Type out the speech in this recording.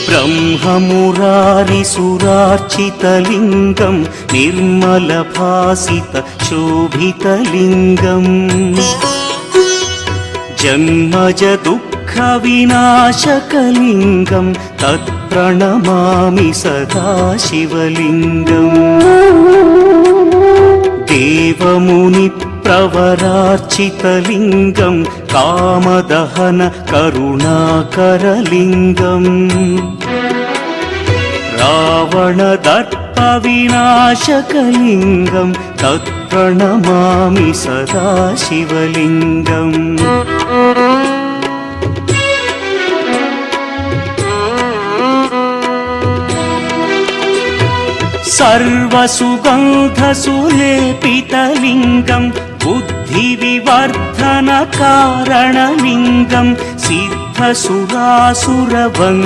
ब्रह्ममुरारिसुरार्चितलिङ्गं निर्मलभासितशोभितलिङ्गम् जन्मज दुःखविनाशकलिङ्गं तत्प्रणमामि सदा शिवलिङ्गम् देवमुनिप्रवरार्चितलिङ्गं कामदहन करुणाकरलिङ्गम् रावणदर्पविनाशकलिङ्गं तत्प्रणमामि सदा शिवलिङ्गम् सर्वसुगन्धसुलेपितलिङ्गं बुद्धिविवर्धनकारणलिङ्गं सिद्धसुरासुरवन्द्यलिङ्गम्